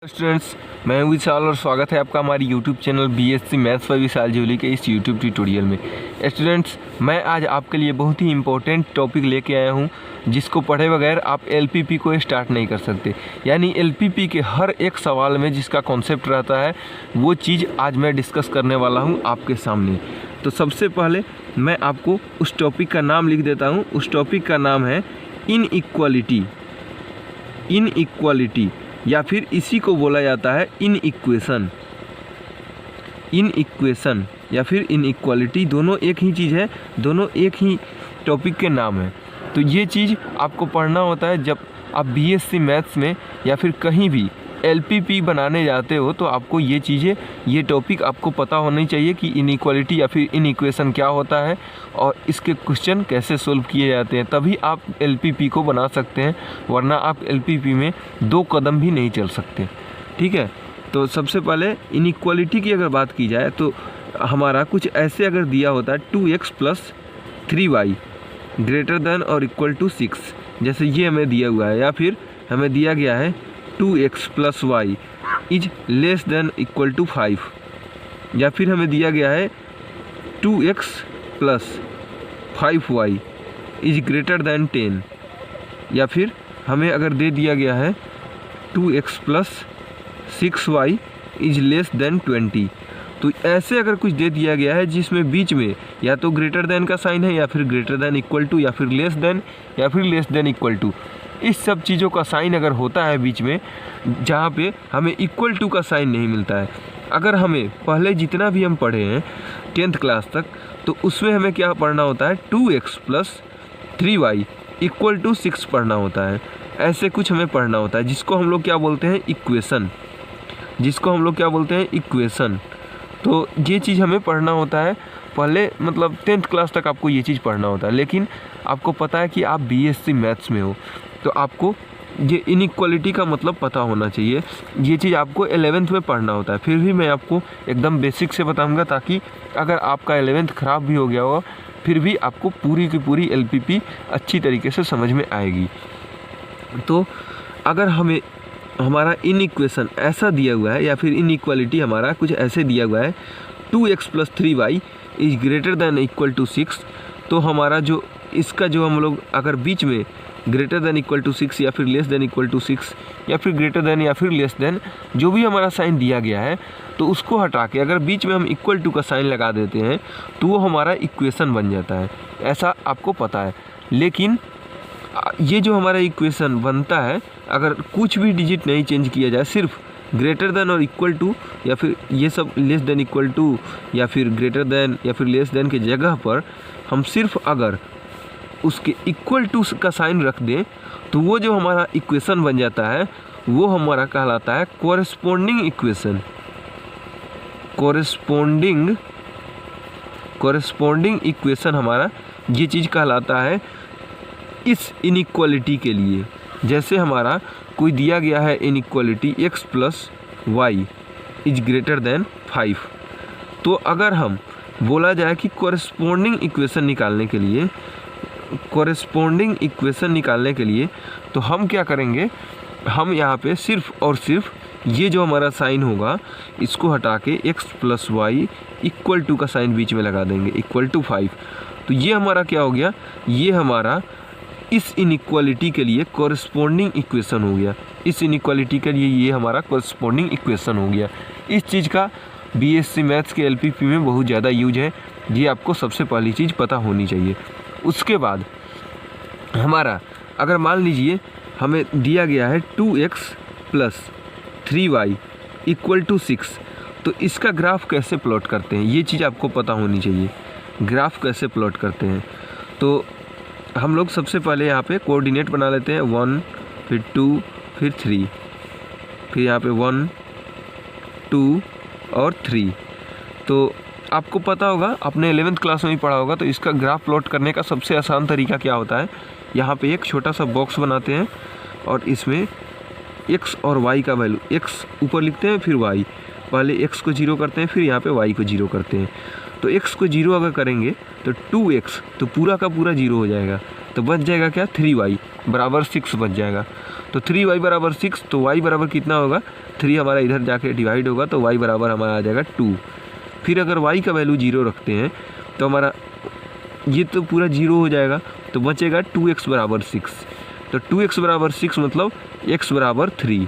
Students, मैं हूं विशाल और स्वागत है आपका हमारी यूट्यूब चैनल बीएससी मैथ्स पर विशाल जोली के इस यूट्यूब ट्यूटोरियल में। स्टूडेंट्स, मैं आज आपके लिए बहुत ही इम्पोर्टेंट टॉपिक लेके आया हूं जिसको पढ़े बगैर आप एलपीपी को स्टार्ट नहीं कर सकते। यानी एलपीपी के हर एक सवाल में जिसका कॉन्सेप्ट रहता है वो चीज़ आज मैं डिस्कस करने वाला हूँ आपके सामने। तो सबसे पहले मैं आपको उस टॉपिक का नाम लिख देता हूँ। उस टॉपिक का नाम है इनइक्वालिटी या फिर इसी को बोला जाता है इनइक्वेशन या फिर इनइक्वालिटी। दोनों एक ही चीज़ है, दोनों एक ही टॉपिक के नाम है। तो ये चीज़ आपको पढ़ना होता है जब आप बीएससी मैथ्स में या फिर कहीं भी एलपीपी बनाने जाते हो, तो आपको ये चीज़ें, ये टॉपिक आपको पता होनी चाहिए कि इनइक्वालिटी या फिर इनइक्वेशन क्या होता है और इसके क्वेश्चन कैसे सोल्व किए जाते हैं। तभी आप एलपीपी को बना सकते हैं, वरना आप एलपीपी में 2 कदम भी नहीं चल सकते। ठीक है, तो सबसे पहले इनइक्वालिटी की अगर बात की जाए तो हमारा कुछ ऐसे अगर दिया होता है 2x + 3y ग्रेटर देन और इक्वल टू 6, जैसे ये हमें दिया हुआ है, या फिर हमें दिया गया है 2x + y is less than equal to 5, या फिर हमें दिया गया है 2x + 5y is greater then 10, या फिर हमें अगर दे दिया गया है 2x + 6y is less then 20। तो ऐसे अगर कुछ दे दिया गया है जिसमें बीच में या तो ग्रेटर देन का साइन है, या फिर ग्रेटर देन इक्वल टू, या फिर लेस देन, या फिर लेस देन इक्वल टू, इस सब चीज़ों का साइन अगर होता है बीच में, जहाँ पे हमें इक्वल टू का साइन नहीं मिलता है। अगर हमें पहले जितना भी हम पढ़े हैं 10th क्लास तक, तो उसमें हमें क्या पढ़ना होता है 2x + 3y इक्वल टू 6 पढ़ना होता है। ऐसे कुछ हमें पढ़ना होता है जिसको हम लोग क्या बोलते हैं इक्वेशन। तो ये चीज़ हमें पढ़ना होता है पहले, मतलब 10th क्लास तक आपको ये चीज़ पढ़ना होता है। लेकिन आपको पता है कि आप बीएससी मैथ्स में हो, तो आपको ये इनइक्वालिटी का मतलब पता होना चाहिए। ये चीज़ आपको 11th में पढ़ना होता है। फिर भी मैं आपको एकदम बेसिक से बताऊंगा, ताकि अगर आपका 11th ख़राब भी हो गया हो, फिर भी आपको पूरी की पूरी एलपीपी अच्छी तरीके से समझ में आएगी। तो अगर हमें हमारा इनइक्वेशन ऐसा दिया हुआ है, या फिर इनइक्वालिटी हमारा कुछ ऐसे दिया हुआ है 2x + 3y is greater than equal to 6, तो हमारा जो इसका जो हम लोग अगर बीच में ग्रेटर देन इक्वल टू 6 या फिर लेस देन इक्वल टू 6 या फिर ग्रेटर देन या फिर लेस देन जो भी हमारा साइन दिया गया है, तो उसको हटा के अगर बीच में हम इक्वल टू का साइन लगा देते हैं तो वो हमारा इक्वेशन बन जाता है। ऐसा आपको पता है। लेकिन ये जो हमारा इक्वेशन बनता है, अगर कुछ भी डिजिट नहीं चेंज किया जाए, सिर्फ ग्रेटर देन और इक्वल टू या फिर ये सब लेस देन इक्वल टू या फिर ग्रेटर देन या फिर लेस देन के जगह पर हम सिर्फ अगर उसके इक्वल टू का साइन रख दें, तो वो जो हमारा इक्वेशन बन जाता है वो हमारा कहलाता है कोरेस्पोंडिंग इक्वेशन हमारा ये चीज़ कहलाता है इस इनइक्वालिटी के लिए। जैसे हमारा कोई दिया गया है inequality x + y is greater then 5, तो अगर हम बोला जाए कि कोरेस्पोंडिंग इक्वेशन निकालने के लिए तो हम क्या करेंगे, हम यहाँ पे सिर्फ और सिर्फ ये जो हमारा साइन होगा इसको हटा के x + y इक्वल टू का साइन बीच में लगा देंगे, इक्वल टू 5। तो ये हमारा क्या हो गया, ये हमारा इस इनइक्वालिटी के लिए कोरेस्पोंडिंग इक्वेशन हो गया। इस इनइक्वालिटी के लिए ये हमारा कोरेस्पोंडिंग इक्वेशन हो गया। इस चीज़ का बीएससी मैथ्स के एलपीपी में बहुत ज़्यादा यूज है। ये आपको सबसे पहली चीज़ पता होनी चाहिए। उसके बाद हमारा अगर मान लीजिए हमें दिया गया है 2x + 3y इक्वल टू 6, तो इसका ग्राफ कैसे प्लॉट करते हैं ये चीज़ आपको पता होनी चाहिए। ग्राफ कैसे प्लॉट करते हैं, तो हम लोग सबसे पहले यहाँ पे कोऑर्डिनेट बना लेते हैं, 1 फिर 2 फिर 3, फिर यहाँ पे 1 2 और 3। तो आपको पता होगा, आपने 11th क्लास में भी पढ़ा होगा। तो इसका ग्राफ प्लॉट करने का सबसे आसान तरीका क्या होता है, यहाँ पे एक छोटा सा बॉक्स बनाते हैं और इसमें x और y का वैल्यू, x ऊपर लिखते हैं फिर y, पहले x को 0 करते हैं फिर यहाँ पे y को 0 करते हैं। तो x को 0 अगर करेंगे तो 2x तो पूरा का पूरा 0 हो जाएगा, तो बच जाएगा क्या 3y = 6 बच जाएगा। तो 3y बराबर 6, तो y बराबर कितना होगा, 3 हमारा इधर जाके डिवाइड होगा तो y बराबर हमारा आ जाएगा 2। फिर अगर y का वैल्यू 0 रखते हैं तो हमारा ये तो पूरा 0 हो जाएगा, तो बचेगा 2x बराबर 6। तो 2x बराबर 6 मतलब x बराबर 3।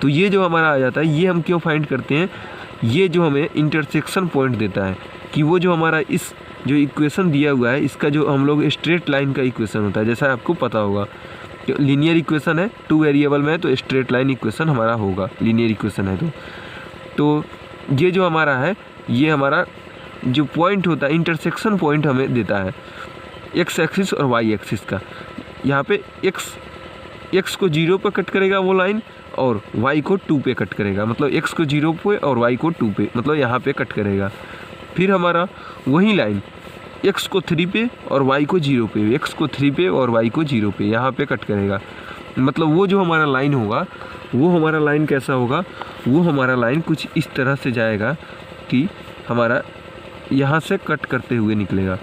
तो ये जो हमारा आ जाता है, ये हम क्यों फाइंड करते हैं, ये जो हमें इंटरसेक्शन पॉइंट देता है कि वो जो हमारा इस जो इक्वेशन दिया हुआ है इसका जो हम लोग स्ट्रेट लाइन का इक्वेशन होता है, जैसा आपको पता होगा लीनियर इक्वेशन है 2 वेरिएबल में, तो स्ट्रेट लाइन इक्वेशन हमारा होगा, लीनियर इक्वेशन है तो ये जो हमारा है, ये हमारा जो पॉइंट होता है इंटरसेक्शन पॉइंट हमें देता है एक्स एक्सिस और वाई एक्सिस का। यहाँ पे एक्स को 0 पर कट करेगा वो लाइन और y को 2 पे कट करेगा, मतलब x को 0 पे और y को 2 पे, मतलब यहाँ पे कट करेगा। फिर हमारा वही लाइन x को 3 पे और y को 0 पे, x को 3 पे और y को 0 पे यहाँ पे कट करेगा। मतलब वो जो हमारा लाइन होगा, वो हमारा लाइन कैसा होगा, वो हमारा लाइन कुछ इस तरह से जाएगा कि हमारा यहाँ से कट करते हुए निकलेगा,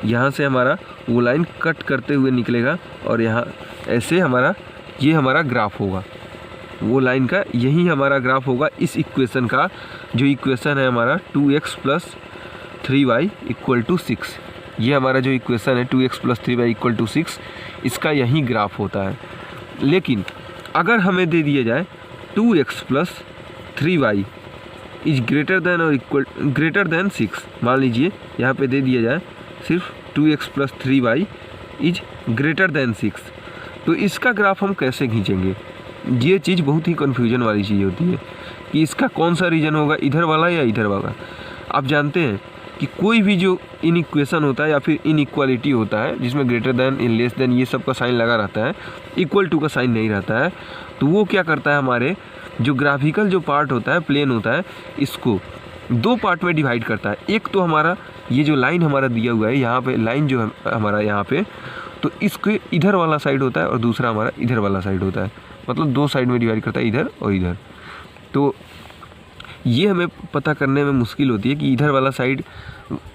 यहाँ से हमारा वो लाइन कट करते हुए निकलेगा और यहाँ ऐसे हमारा ये हमारा ग्राफ होगा, वो लाइन का यही हमारा ग्राफ होगा। इस इक्वेशन का जो इक्वेशन है हमारा 2x + 3y = 6, ये हमारा जो इक्वेशन है 2x + 3y = 6, इसका यही ग्राफ होता है। लेकिन अगर हमें दे दिया जाए 2x + 3y = greater than 6, मान लीजिए यहाँ पे दे दिया जाए सिर्फ 2x + 3y = greater than 6, तो इसका ग्राफ हम कैसे खींचेंगे। ये चीज़ बहुत ही कन्फ्यूजन वाली चीज़ होती है कि इसका कौन सा रीजन होगा, इधर वाला या इधर वाला। आप जानते हैं कि कोई भी जो इनइक्वेशन होता है या फिर इनइक्वालिटी होता है जिसमें ग्रेटर देन, लेस देन ये सब का साइन लगा रहता है, इक्वल टू का साइन नहीं रहता है, तो वो क्या करता है, हमारे जो ग्राफिकल जो पार्ट होता है, प्लेन होता है, इसको 2 पार्ट में डिवाइड करता है। एक तो हमारा ये जो लाइन हमारा दिया हुआ है, यहाँ पे लाइन जो है हमारा यहाँ पे, तो इसके इधर वाला साइड होता है और दूसरा हमारा इधर वाला साइड होता है, मतलब 2 साइड में डिवाइड करता है, इधर और इधर। तो ये हमें पता करने में मुश्किल होती है कि इधर वाला साइड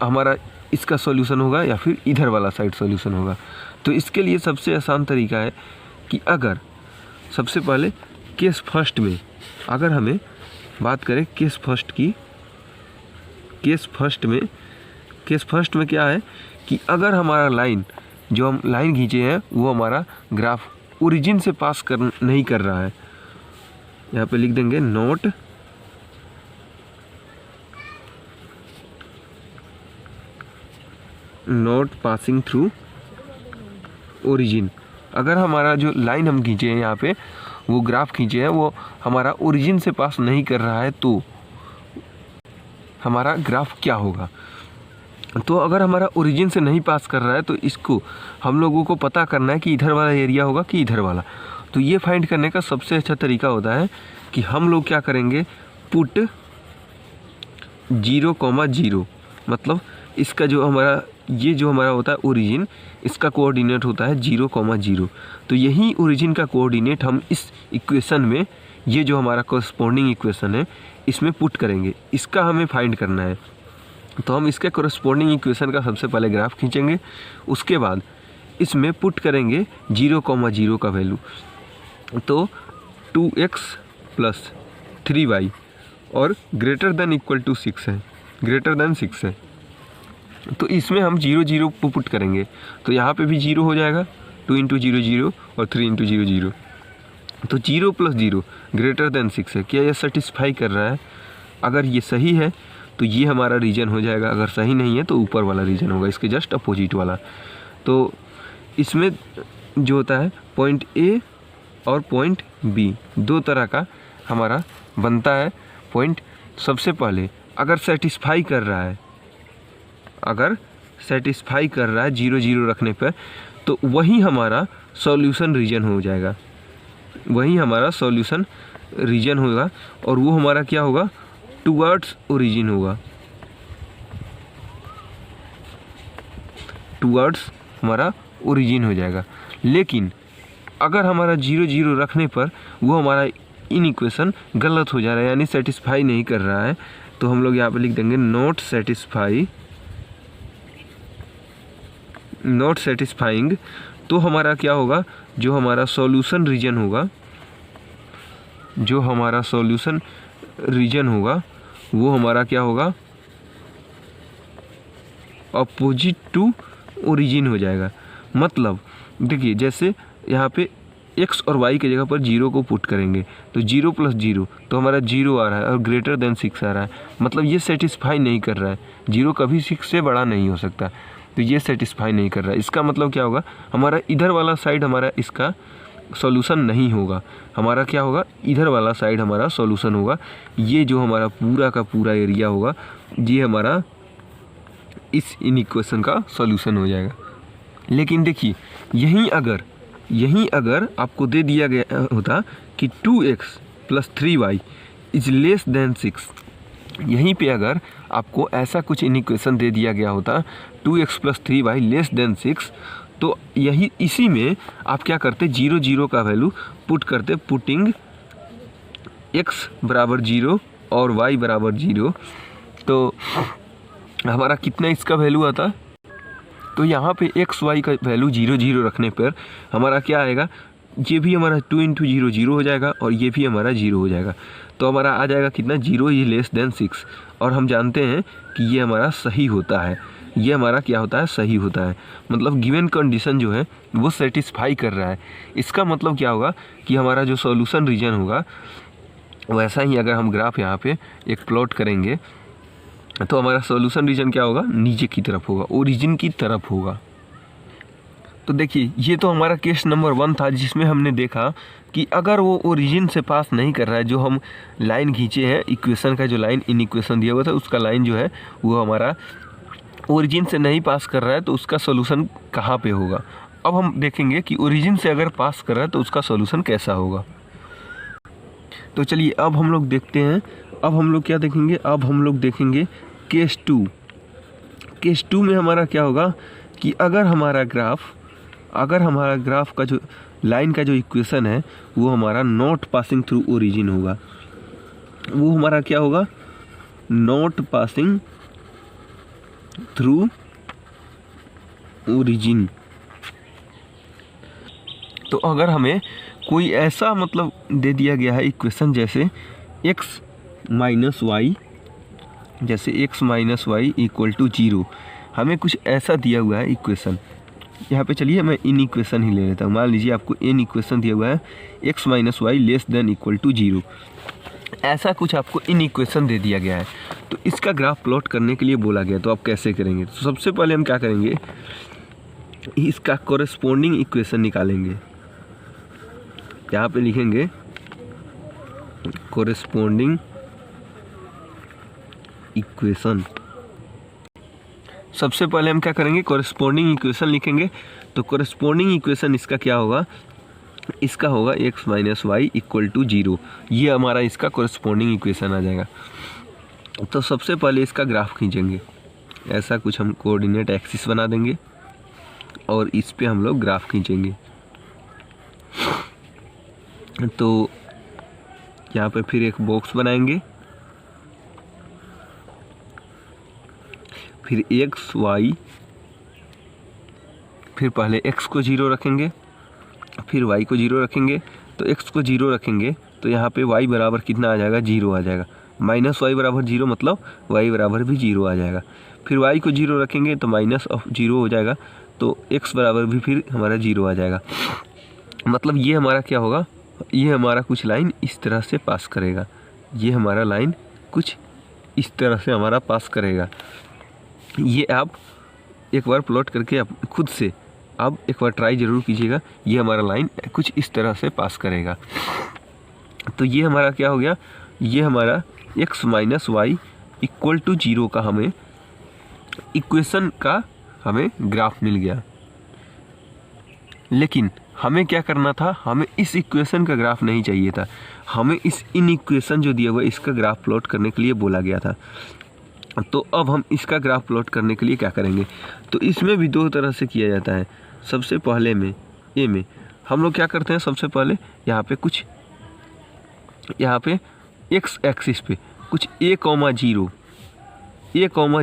हमारा इसका सॉल्यूशन होगा या फिर इधर वाला साइड सॉल्यूशन होगा। तो इसके लिए सबसे आसान तरीका है कि अगर सबसे पहले केस फर्स्ट में अगर हमें बात करें केस फर्स्ट की, केस फर्स्ट में क्या है कि अगर हमारा लाइन जो हम लाइन खींचे हैं वो हमारा ग्राफ ओरिजिन से पास नहीं कर रहा है, यहाँ पे लिख देंगे नॉट पासिंग थ्रू ओरिजिन। अगर हमारा जो लाइन हम खींचे हैं यहाँ पे, वो ग्राफ खींचे हैं, वो हमारा ओरिजिन से पास नहीं कर रहा है, तो हमारा ग्राफ क्या होगा। तो अगर हमारा ओरिजिन से नहीं पास कर रहा है तो इसको हम लोगों को पता करना है कि इधर वाला एरिया होगा कि इधर वाला। तो ये फाइंड करने का सबसे अच्छा तरीका होता है कि हम लोग क्या करेंगे, पुट 0,0, मतलब इसका जो हमारा ये जो हमारा होता है ओरिजिन, इसका कोऑर्डिनेट होता है 0,0। तो यही ओरिजिन का कोऑर्डिनेट हम इस इक्वेशन में, ये जो हमारा कोरस्पॉन्डिंग इक्वेशन है, इसमें पुट करेंगे। इसका हमें फाइंड करना है। तो हम इसके कोरस्पॉन्डिंग इक्वेशन का सबसे पहले ग्राफ खींचेंगे, उसके बाद इसमें पुट करेंगे 0,0 का वैल्यू। तो 2x + 3y और ग्रेटर देन = 6 है, ग्रेटर देन 6 है, तो इसमें हम 0, 0 को पुट करेंगे, तो यहाँ पे भी 0 हो जाएगा, 2 × 0 0 और 3 × 0 0। तो 0 + 0 ग्रेटर देन 6 है। क्या यह सेटिस्फाई कर रहा है? अगर ये सही है तो ये हमारा रीजन हो जाएगा, अगर सही नहीं है तो ऊपर वाला रीजन होगा, इसके जस्ट अपोजिट वाला। तो इसमें जो होता है पॉइंट ए और पॉइंट बी, 2 तरह का हमारा बनता है पॉइंट। सबसे पहले अगर सेटिस्फाई कर रहा है, अगर सेटिस्फाई कर रहा है 0, 0 रखने पर, तो वही हमारा सॉल्यूशन रीजन हो जाएगा, वही हमारा सॉल्यूशन रीजन होगा, और वो हमारा क्या होगा, टुवर्ड्स ओरिजिन होगा, टुवर्ड्स हमारा ओरिजिन हो जाएगा। लेकिन अगर हमारा 0, 0 रखने पर वो हमारा इनइक्वेशन गलत हो जा रहा है, यानी सेटिस्फाई नहीं कर रहा है, तो हम लोग यहाँ पे लिख देंगे नॉट सेटिस्फाइंग। तो हमारा क्या होगा, जो हमारा सॉल्यूशन रीजन होगा वो हमारा क्या होगा, अपोजिट टू ओरिजिन हो जाएगा। मतलब देखिए जैसे यहाँ पे x और y की जगह पर 0 को पुट करेंगे तो 0 + 0 तो हमारा 0 आ रहा है और ग्रेटर देन 6 आ रहा है। मतलब ये सेटिस्फाई नहीं कर रहा है, 0 कभी 6 से बड़ा नहीं हो सकता, तो ये सेटिस्फाई नहीं कर रहा है। इसका मतलब क्या होगा, हमारा इधर वाला साइड हमारा इसका सॉल्यूशन नहीं होगा, हमारा क्या होगा, इधर वाला साइड हमारा सॉल्यूशन होगा। ये जो हमारा पूरा का पूरा एरिया होगा ये हमारा इस इक्वेशन का सॉल्यूशन हो जाएगा। लेकिन देखिए यहीं अगर आपको दे दिया गया होता कि 2x + 3y is less then 6, यहीं पे अगर आपको ऐसा कुछ इक्वेशन दे दिया गया होता 2x + 3y लेस देन 6, तो यही इसी में आप क्या करते, 0 0 का वैल्यू पुट करते, पुटिंग x = 0 और y = 0, तो हमारा कितना इसका वैल्यू आता। तो यहाँ पे x y का वैल्यू 0 0 रखने पर हमारा क्या आएगा, ये भी हमारा 2 × 0 0 हो जाएगा और ये भी हमारा 0 हो जाएगा। तो हमारा आ जाएगा कितना, 0 ये लेस देन 6। और हम जानते हैं कि ये हमारा सही होता है, ये हमारा क्या होता है, सही होता है। मतलब गिवन कंडीशन जो है वो सेटिस्फाई कर रहा है। इसका मतलब क्या होगा कि हमारा जो सॉल्यूशन रीजन होगा वैसा ही अगर हम ग्राफ यहाँ पे एक प्लॉट करेंगे तो हमारा सॉल्यूशन रीजन क्या होगा, नीचे की तरफ होगा, ओरिजिन की तरफ होगा। तो देखिए ये तो हमारा केस नंबर 1 था जिसमें हमने देखा कि अगर वो ओरिजिन से पास नहीं कर रहा है, जो हम लाइन खींचे हैं इक्वेशन का, जो लाइन इन इक्वेशन दिया हुआ था उसका लाइन जो है वो हमारा ओरिजिन से नहीं पास कर रहा है, तो उसका सॉल्यूशन कहाँ पे होगा। अब हम देखेंगे कि ओरिजिन से अगर पास कर रहा है तो उसका सॉल्यूशन कैसा होगा। तो चलिए अब हम लोग देखते हैं, अब हम लोग क्या देखेंगे, अब हम लोग देखेंगे केस 2। केस 2 में हमारा क्या होगा कि अगर हमारा ग्राफ का जो लाइन का जो इक्वेशन है वो हमारा नॉट पासिंग थ्रू ओरिजिन होगा, वो हमारा क्या होगा, नॉट पासिंग थ्रू ओरिजिन। तो अगर हमें कोई ऐसा मतलब दे दिया गया है इक्वेशन जैसे x - y, जैसे x - y = 0, हमें कुछ ऐसा दिया हुआ है इक्वेशन। यहाँ पे चलिए मैं इन इक्वेशन ही ले लेता हूँ। मान लीजिए आपको इन इक्वेशन दिया हुआ है x - y लेस देन = 0, ऐसा कुछ आपको इन इक्वेशन दे दिया गया है। तो इसका ग्राफ प्लॉट करने के लिए बोला गया, तो आप कैसे करेंगे। तो सबसे पहले हम क्या करेंगे, इसका कोरेस्पोंडिंग इक्वेशन निकालेंगे। यहाँ पे लिखेंगे कोरेस्पोंडिंग इक्वेशन। सबसे पहले हम क्या करेंगे, कोरेस्पोंडिंग इक्वेशन लिखेंगे। तो कोरेस्पोंडिंग इक्वेशन इसका क्या होगा, इसका होगा x - y = 0, ये हमारा इसका कोरेस्पोंडिंग इक्वेशन आ जाएगा। तो सबसे पहले इसका ग्राफ खींचेंगे, ऐसा कुछ हम कोऑर्डिनेट एक्सिस बना देंगे और इस पे हम लोग ग्राफ खींचेंगे। तो यहाँ पे फिर एक बॉक्स बनाएंगे, फिर x y, फिर पहले x को 0 रखेंगे, फिर y को 0 रखेंगे। तो x को 0 रखेंगे तो यहाँ पे y बराबर कितना आ जाएगा, 0 आ जाएगा। -y = 0 मतलब y बराबर भी 0 आ जाएगा। फिर y को 0 रखेंगे तो -0 हो जाएगा, तो x बराबर भी फिर हमारा 0 आ जाएगा। मतलब ये हमारा क्या होगा, ये हमारा कुछ लाइन इस तरह से पास करेगा, ये हमारा लाइन कुछ इस तरह से हमारा पास करेगा। ये आप एक बार प्लॉट करके आप खुद से आप एक बार ट्राई ज़रूर कीजिएगा। ये हमारा लाइन कुछ इस तरह से पास करेगा। तो ये हमारा क्या हो गया, ये हमारा x - y = 0 का हमें इक्वेशन का हमें ग्राफ मिल गया। लेकिन हमें क्या करना था, हमें इस इक्वेशन का ग्राफ नहीं चाहिए था, हमें इस इन इक्वेशन जो दिया हुआ है इसका ग्राफ प्लॉट करने के लिए बोला गया था। तो अब हम इसका ग्राफ प्लॉट करने के लिए क्या करेंगे, तो इसमें भी 2 तरह से किया जाता है। सबसे पहले में ए में हम लोग क्या करते हैं, सबसे पहले यहाँ पे x एक्सिस पे कुछ a,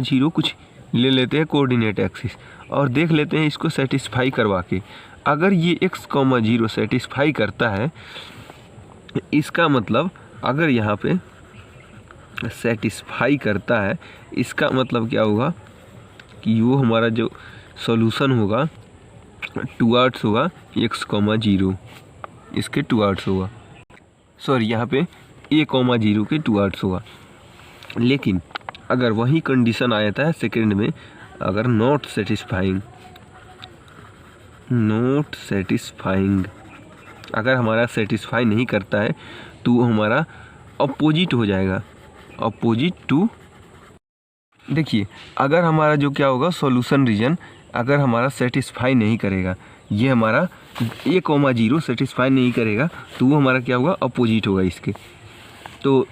0 कुछ ले लेते हैं कोऑर्डिनेट एक्सिस और देख लेते हैं इसको सेटिस्फाई करवा के। अगर ये x,0 सेटिस्फाई करता है, इसका मतलब अगर यहाँ पे सेटिस्फाई करता है, इसका मतलब क्या होगा कि वो हमारा जो सॉल्यूशन होगा टुवर्ड्स होगा x,0, इसके टुवर्ड्स होगा, सॉरी यहाँ पे a,0 के टुवर्ड्स होगा। लेकिन अगर वही कंडीशन आ जाता है सेकेंड में, अगर नॉट सेटिस्फाइंग अगर हमारा सेटिस्फाई नहीं करता है तो वो हमारा अपोजिट हो जाएगा, अपोजिट टू। देखिए अगर हमारा जो क्या होगा सॉल्यूशन रीजन अगर हमारा सेटिस्फाई नहीं करेगा, ये हमारा a,0 सेटिस्फाई नहीं करेगा तो वो हमारा क्या होगा अपोजिट होगा इसके। तो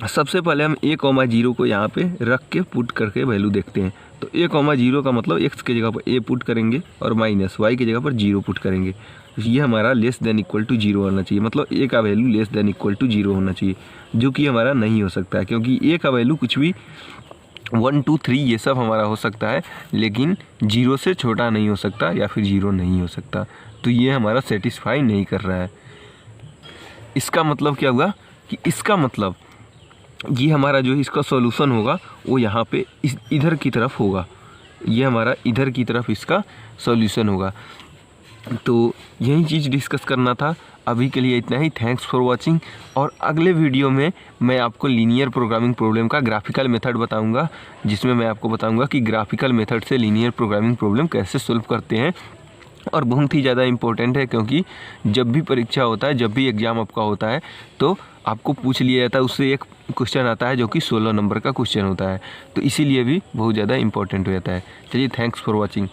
सबसे पहले हम a,0 को यहाँ पे रख के पुट करके वैल्यू देखते हैं। तो a,0 का मतलब x के जगह पर a पुट करेंगे और माइनस y की जगह पर 0 पुट करेंगे। तो ये हमारा लेस देन इक्वल टू 0 होना चाहिए, मतलब a का value less than equal to 0 होना चाहिए, जो कि हमारा नहीं हो सकता है क्योंकि a का वैल्यू कुछ भी 1 2 3 ये सब हमारा हो सकता है, लेकिन 0 से छोटा नहीं हो सकता या फिर 0 नहीं हो सकता। तो ये हमारा सेटिस्फाई नहीं कर रहा है। इसका मतलब क्या हुआ कि इसका मतलब ये हमारा जो इसका सॉल्यूशन होगा वो यहाँ पे इधर की तरफ होगा, ये हमारा इधर की तरफ इसका सॉल्यूशन होगा। तो यही चीज़ डिस्कस करना था। अभी के लिए इतना ही। Thanks for watching. और अगले वीडियो में मैं आपको लीनियर प्रोग्रामिंग प्रॉब्लम का ग्राफिकल मेथड बताऊंगा, जिसमें मैं आपको बताऊंगा कि ग्राफिकल मेथड से लीनियर प्रोग्रामिंग प्रॉब्लम कैसे सॉल्व करते हैं। और बहुत ही ज़्यादा इम्पोर्टेंट है क्योंकि जब भी परीक्षा होता है, जब भी एग्ज़ाम आपका होता है तो आपको पूछ लिया जाता है, उससे एक क्वेश्चन आता है जो कि 16 नंबर का क्वेश्चन होता है। तो इसीलिए भी बहुत ज़्यादा इम्पोर्टेंट हो जाता है। चलिए, थैंक्स फॉर वॉचिंग।